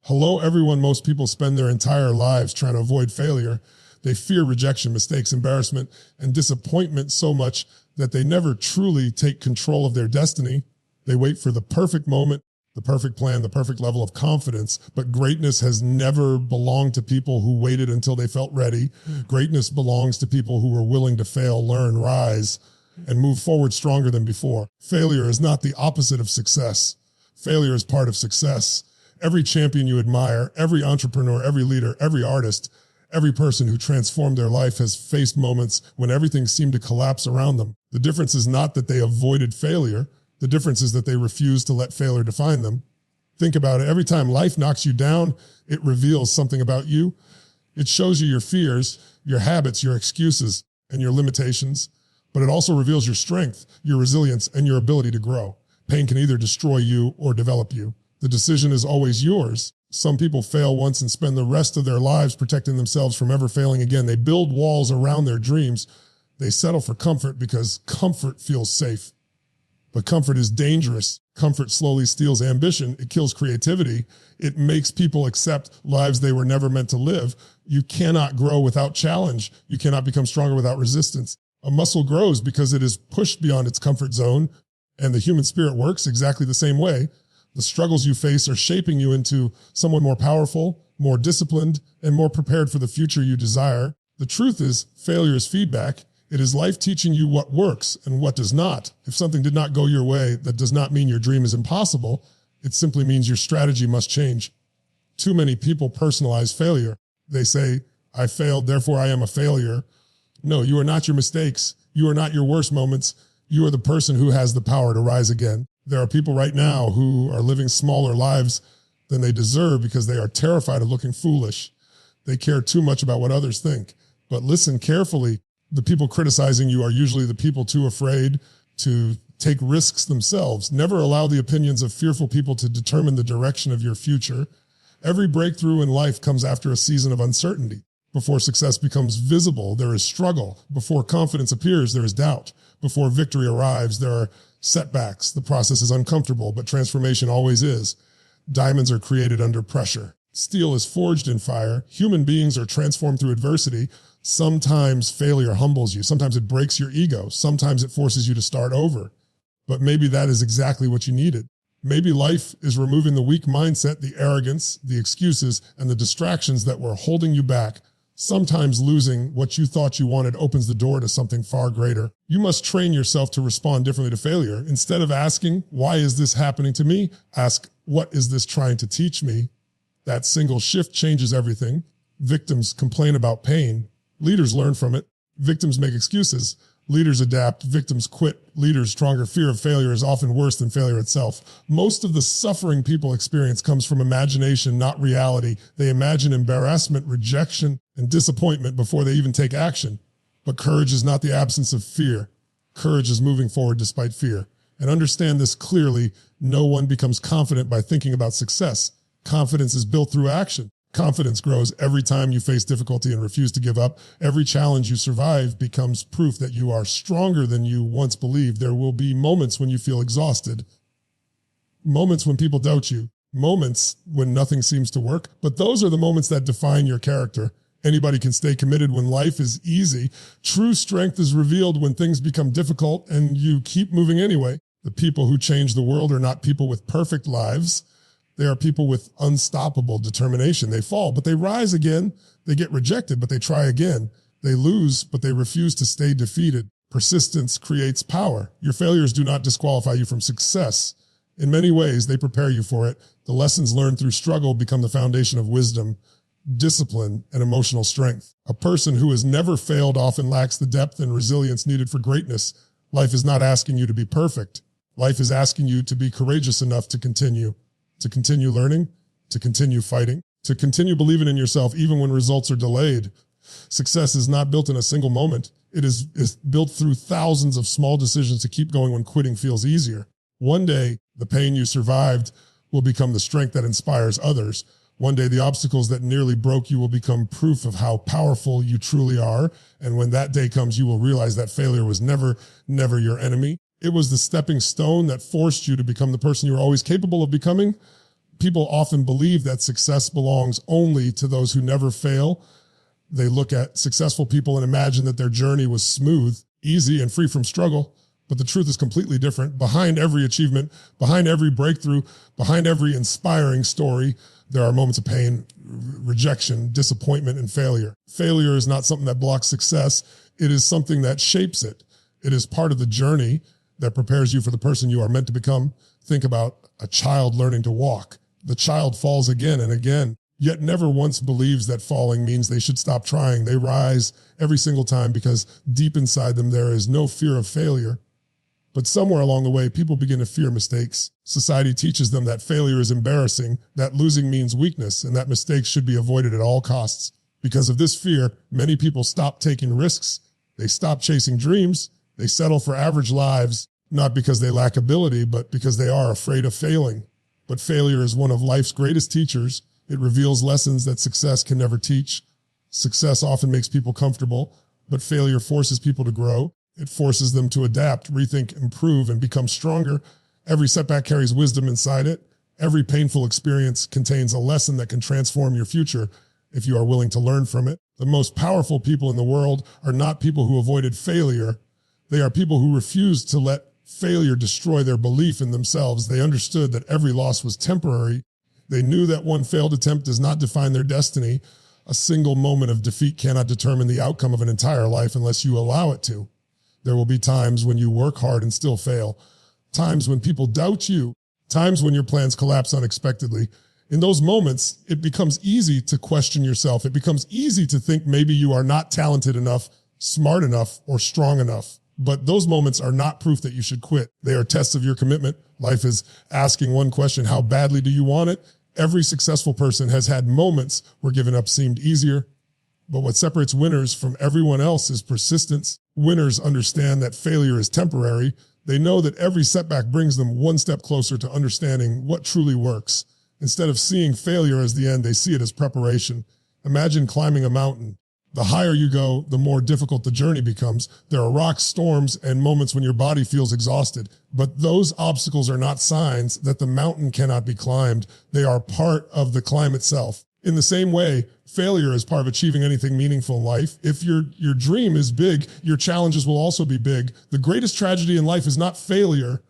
Hello, everyone. Most people spend their entire lives trying to avoid failure. They fear rejection, mistakes, embarrassment, and disappointment so much that they never truly take control of their destiny. They wait for the perfect moment, the perfect plan, the perfect level of confidence. But greatness has never belonged to people who waited until they felt ready. Greatness belongs to people who were willing to fail, learn, rise, and move forward stronger than before. Failure is not the opposite of success. Failure is part of success. Every champion you admire, every entrepreneur, every leader, every artist, every person who transformed their life has faced moments when everything seemed to collapse around them. The difference is not that they avoided failure. The difference is that they refused to let failure define them. Think about it. Every time life knocks you down, it reveals something about you. It shows you your fears, your habits, your excuses, and your limitations. But it also reveals your strength, your resilience, and your ability to grow. Pain can either destroy you or develop you. The decision is always yours. Some people fail once and spend the rest of their lives protecting themselves from ever failing again. They build walls around their dreams. They settle for comfort because comfort feels safe. But comfort is dangerous. Comfort slowly steals ambition. It kills creativity. It makes people accept lives they were never meant to live. You cannot grow without challenge. You cannot become stronger without resistance. A muscle grows because it is pushed beyond its comfort zone, and the human spirit works exactly the same way. The struggles you face are shaping you into someone more powerful, more disciplined, and more prepared for the future you desire. The truth is, failure is feedback. It is life teaching you what works and what does not. If something did not go your way, that does not mean your dream is impossible. It simply means your strategy must change. Too many people personalize failure. They say, I failed, therefore I am a failure. No, you are not your mistakes. You are not your worst moments. You are the person who has the power to rise again. There are people right now who are living smaller lives than they deserve because they are terrified of looking foolish. They care too much about what others think. But listen carefully. The people criticizing you are usually the people too afraid to take risks themselves. Never allow the opinions of fearful people to determine the direction of your future. Every breakthrough in life comes after a season of uncertainty. Before success becomes visible, there is struggle. Before confidence appears, there is doubt. Before victory arrives, there are setbacks. The process is uncomfortable, but transformation always is. Diamonds are created under pressure. Steel is forged in fire. Human beings are transformed through adversity. Sometimes failure humbles you. Sometimes it breaks your ego. Sometimes it forces you to start over. But maybe that is exactly what you needed. Maybe life is removing the weak mindset, the arrogance, the excuses, and the distractions that were holding you back. Sometimes losing what you thought you wanted opens the door to something far greater. You must train yourself to respond differently to failure. Instead of asking, why is this happening to me? Ask, what is this trying to teach me? That single shift changes everything. Victims complain about pain. Leaders learn from it. Victims make excuses. Leaders adapt. Victims quit. Leaders stronger. Fear of failure is often worse than failure itself. Most of the suffering people experience comes from imagination, not reality. They imagine embarrassment, rejection, and disappointment before they even take action. But courage is not the absence of fear. Courage is moving forward despite fear. And understand this clearly, no one becomes confident by thinking about success. Confidence is built through action. Confidence grows every time you face difficulty and refuse to give up. Every challenge you survive becomes proof that you are stronger than you once believed. There will be moments when you feel exhausted, moments when people doubt you, moments when nothing seems to work, but those are the moments that define your character. Anybody can stay committed when life is easy. True strength is revealed when things become difficult and you keep moving anyway. The people who change the world are not people with perfect lives. They are people with unstoppable determination. They fall, but they rise again. They get rejected, but they try again. They lose, but they refuse to stay defeated. Persistence creates power. Your failures do not disqualify you from success. In many ways, they prepare you for it. The lessons learned through struggle become the foundation of wisdom, discipline, and emotional strength. A person who has never failed often lacks the depth and resilience needed for greatness. Life is not asking you to be perfect. Life is asking you to be courageous enough to continue learning, to continue fighting, to continue believing in yourself even when results are delayed. Success is not built in a single moment. It is built through thousands of small decisions to keep going when quitting feels easier. One day, the pain you survived will become the strength that inspires others. One day, the obstacles that nearly broke you will become proof of how powerful you truly are. And when that day comes, you will realize that failure was never your enemy. It was the stepping stone that forced you to become the person you were always capable of becoming. People often believe that success belongs only to those who never fail. They look at successful people and imagine that their journey was smooth, easy, and free from struggle. But the truth is completely different. Behind every achievement, behind every breakthrough, behind every inspiring story, there are moments of pain, rejection, disappointment, and failure. Failure is not something that blocks success. It is something that shapes it. It is part of the journey that prepares you for the person you are meant to become. Think about a child learning to walk. The child falls again and again, yet never once believes that falling means they should stop trying. They rise every single time because deep inside them there is no fear of failure. But somewhere along the way, people begin to fear mistakes. Society teaches them that failure is embarrassing, that losing means weakness, and that mistakes should be avoided at all costs. Because of this fear, many people stop taking risks. They stop chasing dreams. They settle for average lives, not because they lack ability, but because they are afraid of failing. But failure is one of life's greatest teachers. It reveals lessons that success can never teach. Success often makes people comfortable, but failure forces people to grow. It forces them to adapt, rethink, improve, and become stronger. Every setback carries wisdom inside it. Every painful experience contains a lesson that can transform your future if you are willing to learn from it. The most powerful people in the world are not people who avoided failure. They are people who refused to let failure destroy their belief in themselves. They understood that every loss was temporary. They knew that one failed attempt does not define their destiny. A single moment of defeat cannot determine the outcome of an entire life unless you allow it to. There will be times when you work hard and still fail, times when people doubt you, times when your plans collapse unexpectedly. In those moments, it becomes easy to question yourself. It becomes easy to think maybe you are not talented enough, smart enough, or strong enough. But those moments are not proof that you should quit. They are tests of your commitment. Life is asking one question: how badly do you want it? Every successful person has had moments where giving up seemed easier. But what separates winners from everyone else is persistence. Winners understand that failure is temporary. They know that every setback brings them one step closer to understanding what truly works. Instead of seeing failure as the end, they see it as preparation. Imagine climbing a mountain. The higher you go, the more difficult the journey becomes. There are rocks, storms, and moments when your body feels exhausted. But those obstacles are not signs that the mountain cannot be climbed. They are part of the climb itself. In the same way, failure is part of achieving anything meaningful in life. If your dream is big, your challenges will also be big. The greatest tragedy in life is not failure.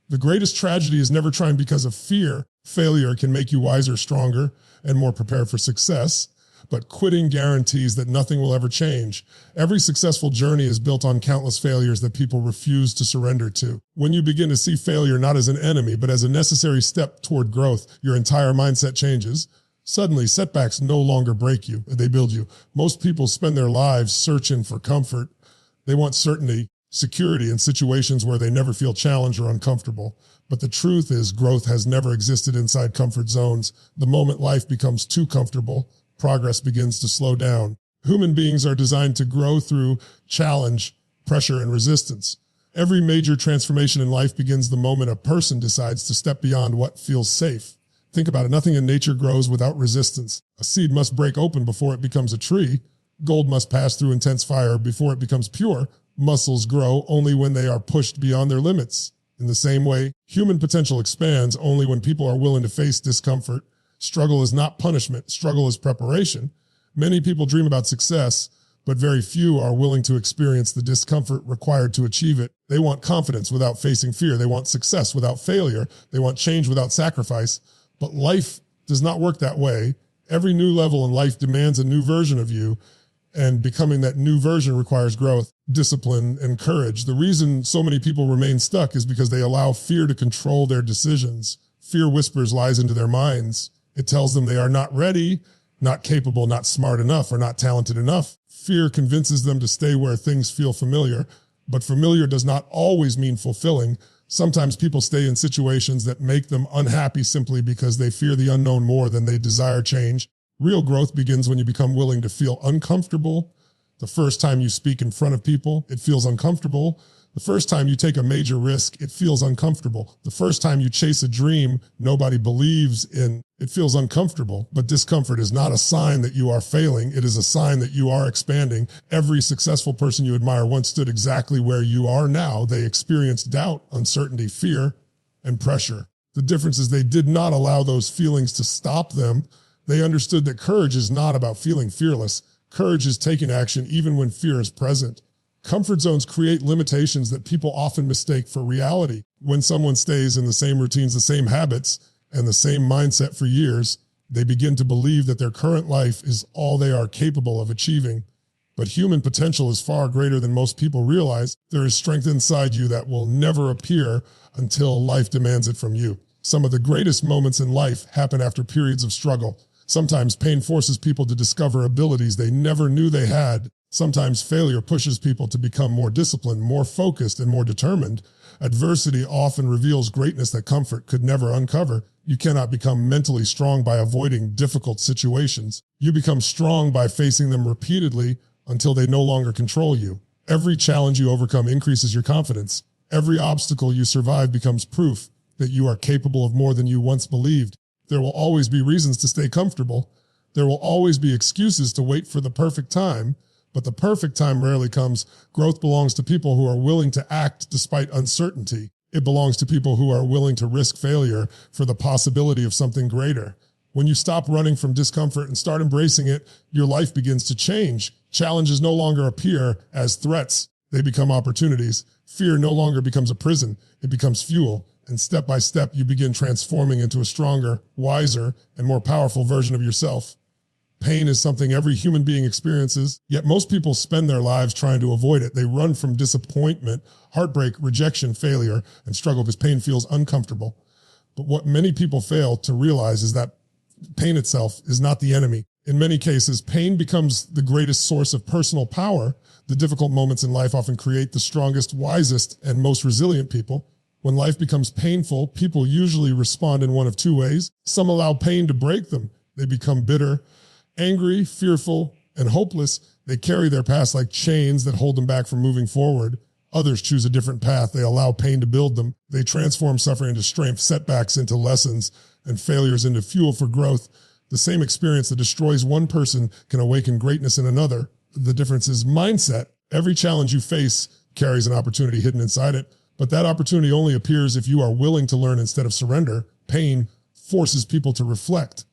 The greatest tragedy is never trying because of fear. Failure can make you wiser, stronger, and more prepared for success. But quitting guarantees that nothing will ever change. Every successful journey is built on countless failures that people refuse to surrender to. When you begin to see failure not as an enemy, but as a necessary step toward growth, your entire mindset changes. Suddenly, setbacks no longer break you, they build you. Most people spend their lives searching for comfort. They want certainty, security in situations where they never feel challenged or uncomfortable. But the truth is, growth has never existed inside comfort zones. The moment life becomes too comfortable, progress begins to slow down. Human beings are designed to grow through challenge, pressure, and resistance. Every major transformation in life begins the moment a person decides to step beyond what feels safe. Think about it. Nothing in nature grows without resistance. A seed must break open before it becomes a tree. Gold must pass through intense fire before it becomes pure. Muscles grow only when they are pushed beyond their limits. In the same way, human potential expands only when people are willing to face discomfort. Struggle is not punishment. Struggle is preparation. Many people dream about success, but very few are willing to experience the discomfort required to achieve it. They want confidence without facing fear. They want success without failure. They want change without sacrifice. But life does not work that way. Every new level in life demands a new version of you, and becoming that new version requires growth, discipline, and courage. The reason so many people remain stuck is because they allow fear to control their decisions. Fear whispers lies into their minds. It tells them they are not ready, not capable, not smart enough, or not talented enough. Fear convinces them to stay where things feel familiar, but familiar does not always mean fulfilling. Sometimes people stay in situations that make them unhappy simply because they fear the unknown more than they desire change. Real growth begins when you become willing to feel uncomfortable. The first time you speak in front of people, it feels uncomfortable. The first time you take a major risk, it feels uncomfortable. The first time you chase a dream nobody believes in, it feels uncomfortable. But discomfort is not a sign that you are failing. It is a sign that you are expanding. Every successful person you admire once stood exactly where you are now. They experienced doubt, uncertainty, fear, and pressure. The difference is they did not allow those feelings to stop them. They understood that courage is not about feeling fearless. Courage is taking action even when fear is present. Comfort zones create limitations that people often mistake for reality. When someone stays in the same routines, the same habits, and the same mindset for years, they begin to believe that their current life is all they are capable of achieving. But human potential is far greater than most people realize. There is strength inside you that will never appear until life demands it from you. Some of the greatest moments in life happen after periods of struggle. Sometimes pain forces people to discover abilities they never knew they had. Sometimes failure pushes people to become more disciplined, more focused, and more determined. Adversity often reveals greatness that comfort could never uncover. You cannot become mentally strong by avoiding difficult situations. You become strong by facing them repeatedly until they no longer control you. Every challenge you overcome increases your confidence. Every obstacle you survive becomes proof that you are capable of more than you once believed. There will always be reasons to stay comfortable. There will always be excuses to wait for the perfect time, but the perfect time rarely comes. Growth belongs to people who are willing to act despite uncertainty. It belongs to people who are willing to risk failure for the possibility of something greater. When you stop running from discomfort and start embracing it, your life begins to change. Challenges no longer appear as threats. They become opportunities. Fear no longer becomes a prison. It becomes fuel. And step by step, you begin transforming into a stronger, wiser, and more powerful version of yourself. Pain is something every human being experiences, yet most people spend their lives trying to avoid it. They run from disappointment, heartbreak, rejection, failure, and struggle because pain feels uncomfortable. But what many people fail to realize is that pain itself is not the enemy. In many cases, pain becomes the greatest source of personal power. The difficult moments in life often create the strongest, wisest, and most resilient people. When life becomes painful, people usually respond in one of two ways. Some allow pain to break them. They become bitter, angry, fearful, and hopeless. They carry their past like chains that hold them back from moving forward. Others choose a different path. They allow pain to build them. They transform suffering into strength, setbacks into lessons, and failures into fuel for growth. The same experience that destroys one person can awaken greatness in another. The difference is mindset. Every challenge you face carries an opportunity hidden inside it, but that opportunity only appears if you are willing to learn instead of surrender. Pain forces people to reflect.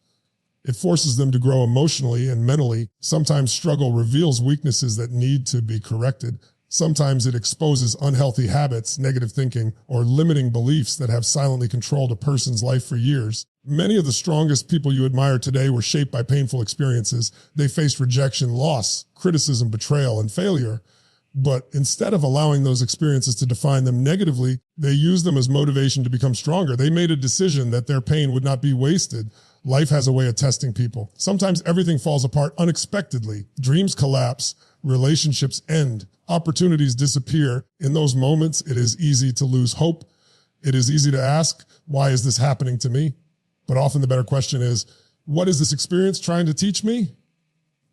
It forces them to grow emotionally and mentally. Sometimes struggle reveals weaknesses that need to be corrected. Sometimes it exposes unhealthy habits, negative thinking, or limiting beliefs that have silently controlled a person's life for years. Many of the strongest people you admire today were shaped by painful experiences. They faced rejection, loss, criticism, betrayal, and failure. But instead of allowing those experiences to define them negatively, they used them as motivation to become stronger. They made a decision that their pain would not be wasted. Life has a way of testing people. Sometimes everything falls apart unexpectedly. Dreams collapse, relationships end, opportunities disappear. In those moments, it is easy to lose hope. It is easy to ask, why is this happening to me? But often the better question is, what is this experience trying to teach me?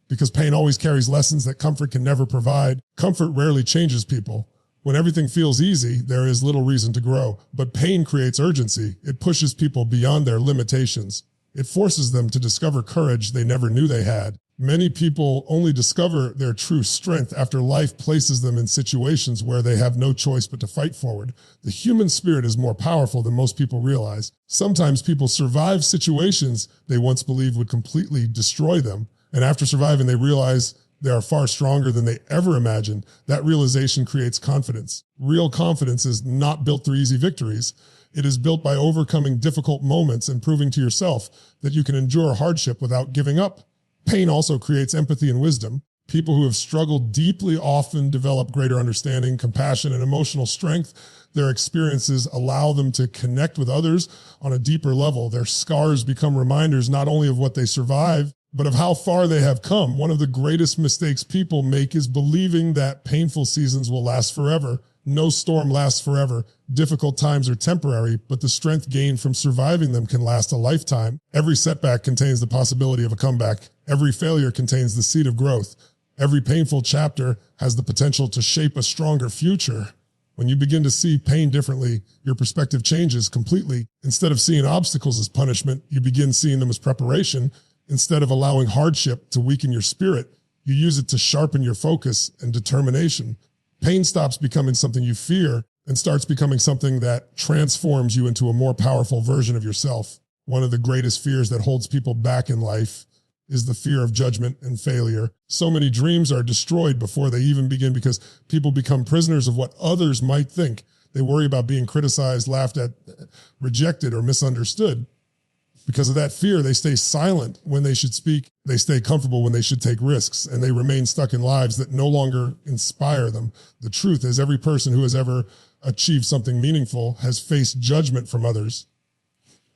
Because pain always carries lessons that comfort can never provide. Comfort rarely changes people. When everything feels easy, there is little reason to grow. But pain creates urgency. It pushes people beyond their limitations. It forces them to discover courage they never knew they had. Many people only discover their true strength after life places them in situations where they have no choice but to fight forward. The human spirit is more powerful than most people realize. Sometimes people survive situations they once believed would completely destroy them. And after surviving, they realize they are far stronger than they ever imagined. That realization creates confidence. Real confidence is not built through easy victories. It is built by overcoming difficult moments and proving to yourself that you can endure hardship without giving up. Pain also creates empathy and wisdom. People who have struggled deeply often develop greater understanding, compassion, and emotional strength. Their experiences allow them to connect with others on a deeper level. Their scars become reminders not only of what they survived, but of how far they have come. One of the greatest mistakes people make is believing that painful seasons will last forever. No storm lasts forever. Difficult times are temporary, but the strength gained from surviving them can last a lifetime. Every setback contains the possibility of a comeback. Every failure contains the seed of growth. Every painful chapter has the potential to shape a stronger future. When you begin to see pain differently, your perspective changes completely. Instead of seeing obstacles as punishment, you begin seeing them as preparation. Instead of allowing hardship to weaken your spirit, you use it to sharpen your focus and determination. Pain stops becoming something you fear and starts becoming something that transforms you into a more powerful version of yourself. One of the greatest fears that holds people back in life is the fear of judgment and failure. So many dreams are destroyed before they even begin because people become prisoners of what others might think. They worry about being criticized, laughed at, rejected, or misunderstood. Because of that fear, they stay silent when they should speak. They stay comfortable when they should take risks, and they remain stuck in lives that no longer inspire them. The truth is, every person who has ever achieved something meaningful has faced judgment from others.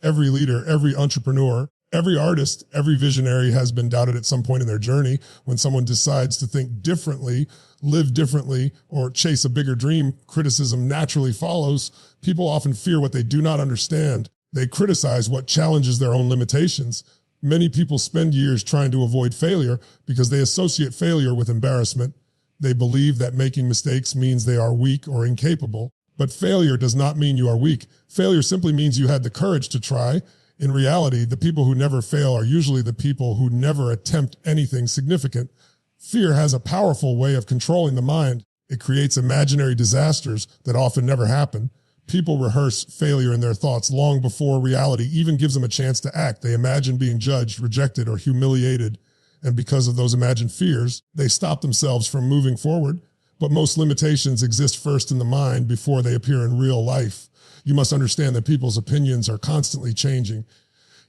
Every leader, every entrepreneur, every artist, every visionary has been doubted at some point in their journey. When someone decides to think differently, live differently, or chase a bigger dream, criticism naturally follows. People often fear what they do not understand. They criticize what challenges their own limitations. Many people spend years trying to avoid failure because they associate failure with embarrassment. They believe that making mistakes means they are weak or incapable. But failure does not mean you are weak. Failure simply means you had the courage to try. In reality, the people who never fail are usually the people who never attempt anything significant. Fear has a powerful way of controlling the mind. It creates imaginary disasters that often never happen. People rehearse failure in their thoughts long before reality even gives them a chance to act. They imagine being judged, rejected, or humiliated. And because of those imagined fears, they stop themselves from moving forward. But most limitations exist first in the mind before they appear in real life. You must understand that people's opinions are constantly changing.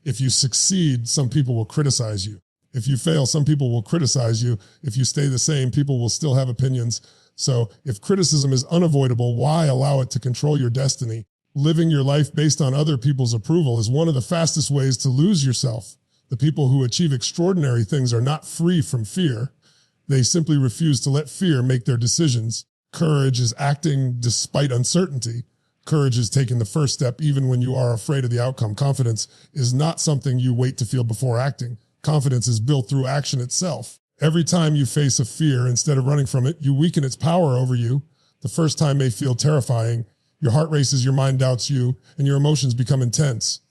If you succeed, some people will criticize you. If you fail, some people will criticize you. If you stay the same, people will still have opinions. So if criticism is unavoidable, why allow it to control your destiny? Living your life based on other people's approval is one of the fastest ways to lose yourself. The people who achieve extraordinary things are not free from fear. They simply refuse to let fear make their decisions. Courage is acting despite uncertainty. Courage is taking the first step even when you are afraid of the outcome. Confidence is not something you wait to feel before acting. Confidence is built through action itself. Every time you face a fear, instead of running from it, you weaken its power over you. The first time may feel terrifying. Your heart races, your mind doubts you, and your emotions become intense.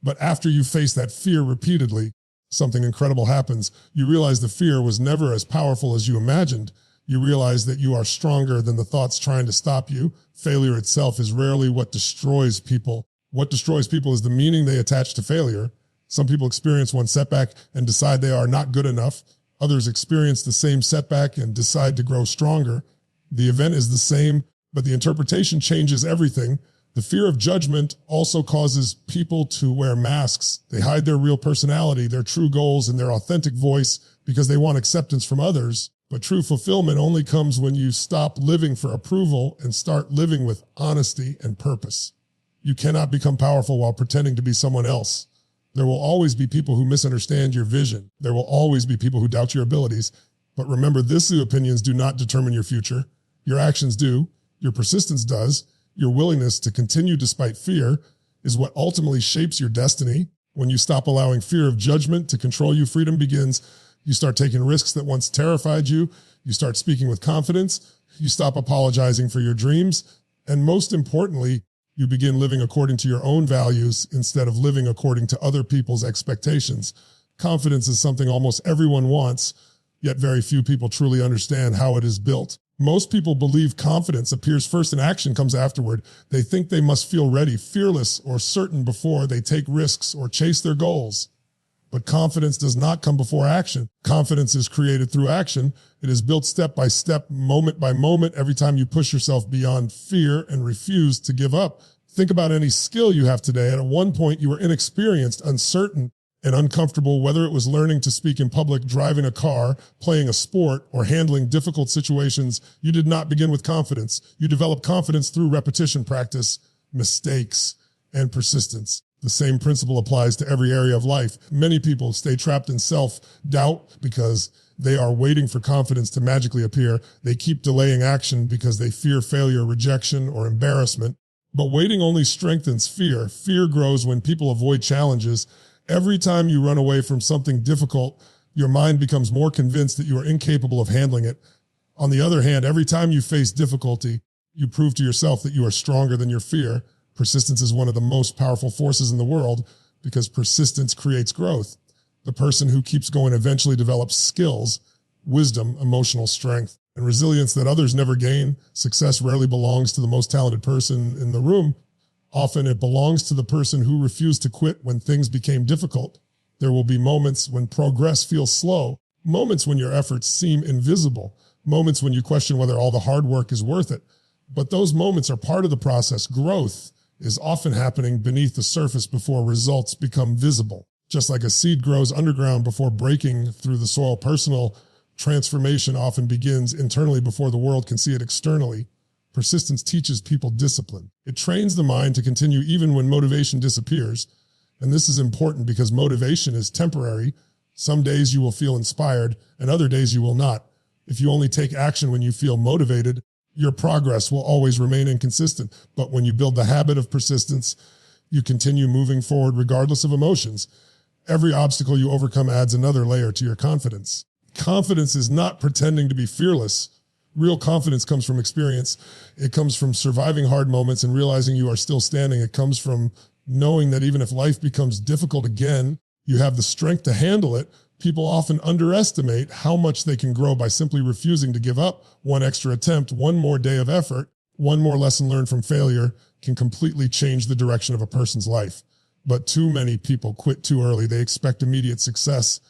But after you face that fear repeatedly, something incredible happens. You realize the fear was never as powerful as you imagined. You realize that you are stronger than the thoughts trying to stop you. Failure itself is rarely what destroys people. What destroys people is the meaning they attach to failure. Some people experience one setback and decide they are not good enough. Others experience the same setback and decide to grow stronger. The event is the same, but the interpretation changes everything. The fear of judgment also causes people to wear masks. They hide their real personality, their true goals, and their authentic voice because they want acceptance from others. But true fulfillment only comes when you stop living for approval and start living with honesty and purpose. You cannot become powerful while pretending to be someone else. There will always be people who misunderstand your vision. There will always be people who doubt your abilities. But remember, these opinions do not determine your future. Your actions do. Your persistence does. Your willingness to continue despite fear is what ultimately shapes your destiny. When you stop allowing fear of judgment to control you, freedom begins. You start taking risks that once terrified you. You start speaking with confidence. You stop apologizing for your dreams. And most importantly, you begin living according to your own values instead of living according to other people's expectations. Confidence is something almost everyone wants, yet very few people truly understand how it is built. Most people believe confidence appears first and action comes afterward. They think they must feel ready, fearless, or certain before they take risks or chase their goals. But confidence does not come before action. Confidence is created through action. It is built step by step, moment by moment, every time you push yourself beyond fear and refuse to give up. Think about any skill you have today. At one point, you were inexperienced, uncertain, and uncomfortable, whether it was learning to speak in public, driving a car, playing a sport, or handling difficult situations. You did not begin with confidence. You developed confidence through repetition, practice, mistakes, and persistence. The same principle applies to every area of life. Many people stay trapped in self-doubt because they are waiting for confidence to magically appear. They keep delaying action because they fear failure, rejection, or embarrassment. But waiting only strengthens fear. Fear grows when people avoid challenges. Every time you run away from something difficult, your mind becomes more convinced that you are incapable of handling it. On the other hand, every time you face difficulty, you prove to yourself that you are stronger than your fear. Persistence is one of the most powerful forces in the world because persistence creates growth. The person who keeps going eventually develops skills, wisdom, emotional strength. and resilience that others never gain. Success rarely belongs to the most talented person in the room. Often it belongs to the person who refused to quit when things became difficult. There will be moments when progress feels slow, moments when your efforts seem invisible, moments when you question whether all the hard work is worth it. But those moments are part of the process. Growth is often happening beneath the surface before results become visible. Just like a seed grows underground before breaking through the soil, personal transformation often begins internally before the world can see it externally. Persistence teaches people discipline. It trains the mind to continue even when motivation disappears. And this is important because motivation is temporary. Some days you will feel inspired and other days you will not. If you only take action when you feel motivated, your progress will always remain inconsistent. But when you build the habit of persistence, you continue moving forward regardless of emotions. Every obstacle you overcome adds another layer to your confidence. Confidence is not pretending to be fearless. Real confidence comes from experience. It comes from surviving hard moments and realizing you are still standing. It comes from knowing that even if life becomes difficult again, you have the strength to handle it. People often underestimate how much they can grow by simply refusing to give up. One extra attempt, one more day of effort, one more lesson learned from failure can completely change the direction of a person's life. But too many people quit too early. They expect immediate success.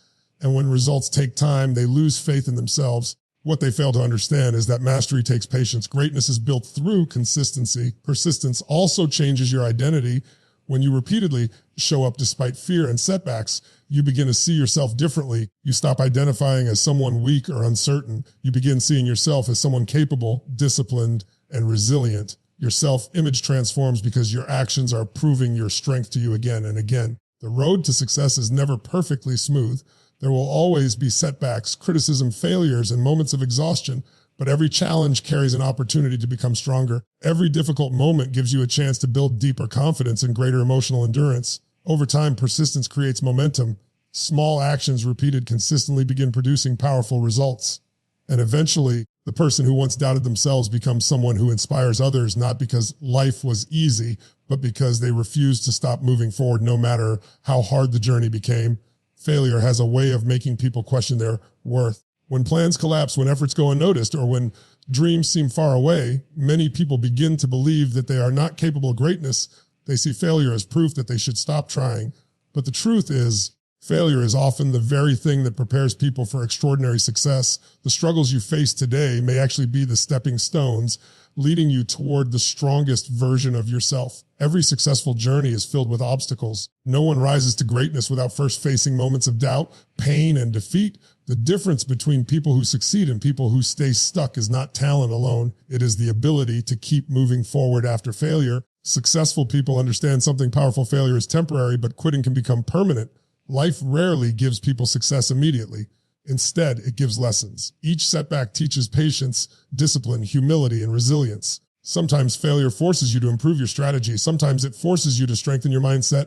And when results take time, they lose faith in themselves. What they fail to understand is that mastery takes patience. Greatness is built through consistency. Persistence also changes your identity. When you repeatedly show up despite fear and setbacks, you begin to see yourself differently. You stop identifying as someone weak or uncertain. You begin seeing yourself as someone capable, disciplined, and resilient. Your self-image transforms because your actions are proving your strength to you again and again. The road to success is never perfectly smooth. There will always be setbacks, criticism, failures, and moments of exhaustion, but every challenge carries an opportunity to become stronger. Every difficult moment gives you a chance to build deeper confidence and greater emotional endurance. Over time, persistence creates momentum. Small actions repeated consistently begin producing powerful results. And eventually, the person who once doubted themselves becomes someone who inspires others, not because life was easy, but because they refused to stop moving forward no matter how hard the journey became. Failure has a way of making people question their worth. When plans collapse, when efforts go unnoticed, or when dreams seem far away, many people begin to believe that they are not capable of greatness. They see failure as proof that they should stop trying. But the truth is, failure is often the very thing that prepares people for extraordinary success. The struggles you face today may actually be the stepping stones leading you toward the strongest version of yourself. Every successful journey is filled with obstacles. No one rises to greatness without first facing moments of doubt, pain, and defeat. The difference between people who succeed and people who stay stuck is not talent alone. It is the ability to keep moving forward after failure. Successful people understand something powerful. Failure is temporary, but quitting can become permanent. Life rarely gives people success immediately. Instead, it gives lessons. Each setback teaches patience, discipline, humility, and resilience. Sometimes failure forces you to improve your strategy. Sometimes it forces you to strengthen your mindset.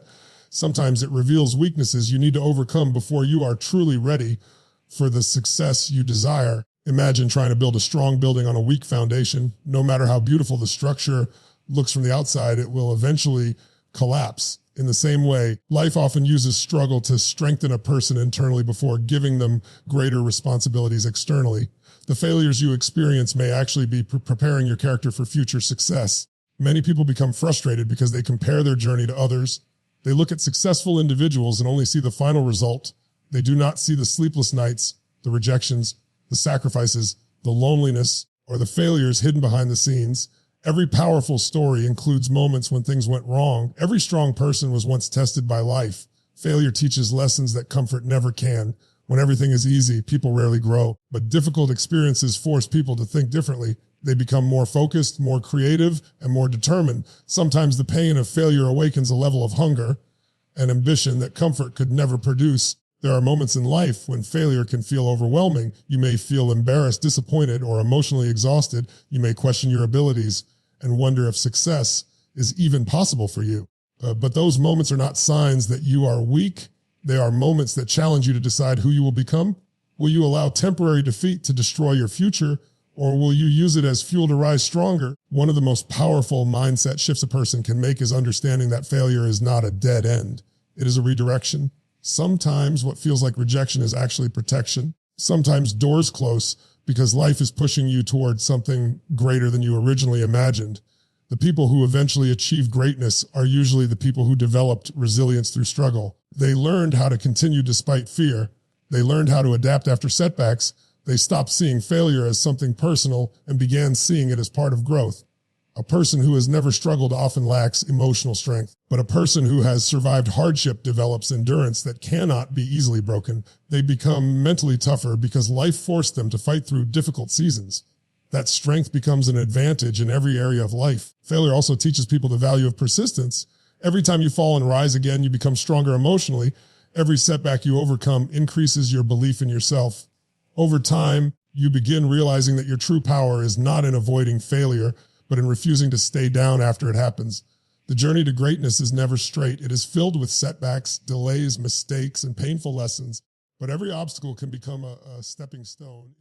Sometimes it reveals weaknesses you need to overcome before you are truly ready for the success you desire. Imagine trying to build a strong building on a weak foundation. No matter how beautiful the structure looks from the outside, it will eventually collapse. In the same way, life often uses struggle to strengthen a person internally before giving them greater responsibilities externally. The failures you experience may actually be preparing your character for future success. Many people become frustrated because they compare their journey to others. They look at successful individuals and only see the final result. They do not see the sleepless nights, the rejections, the sacrifices, the loneliness, or the failures hidden behind the scenes. Every powerful story includes moments when things went wrong. Every strong person was once tested by life. Failure teaches lessons that comfort never can. When everything is easy, people rarely grow. But difficult experiences force people to think differently. They become more focused, more creative, and more determined. Sometimes the pain of failure awakens a level of hunger and ambition that comfort could never produce. There are moments in life when failure can feel overwhelming. You may feel embarrassed, disappointed, or emotionally exhausted. You may question your abilities and wonder if success is even possible for you. But those moments are not signs that you are weak. They are moments that challenge you to decide who you will become. Will you allow temporary defeat to destroy your future, or will you use it as fuel to rise stronger? One of the most powerful mindset shifts a person can make is understanding that failure is not a dead end. It is a redirection. Sometimes what feels like rejection is actually protection. Sometimes doors close because life is pushing you towards something greater than you originally imagined. The people who eventually achieve greatness are usually the people who developed resilience through struggle. They learned how to continue despite fear. They learned how to adapt after setbacks. They stopped seeing failure as something personal and began seeing it as part of growth. A person who has never struggled often lacks emotional strength, but a person who has survived hardship develops endurance that cannot be easily broken. They become mentally tougher because life forced them to fight through difficult seasons. That strength becomes an advantage in every area of life. Failure also teaches people the value of persistence. Every time you fall and rise again, you become stronger emotionally. Every setback you overcome increases your belief in yourself. Over time, you begin realizing that your true power is not in avoiding failure, but in refusing to stay down after it happens. The journey to greatness is never straight. It is filled with setbacks, delays, mistakes, and painful lessons, but every obstacle can become a stepping stone.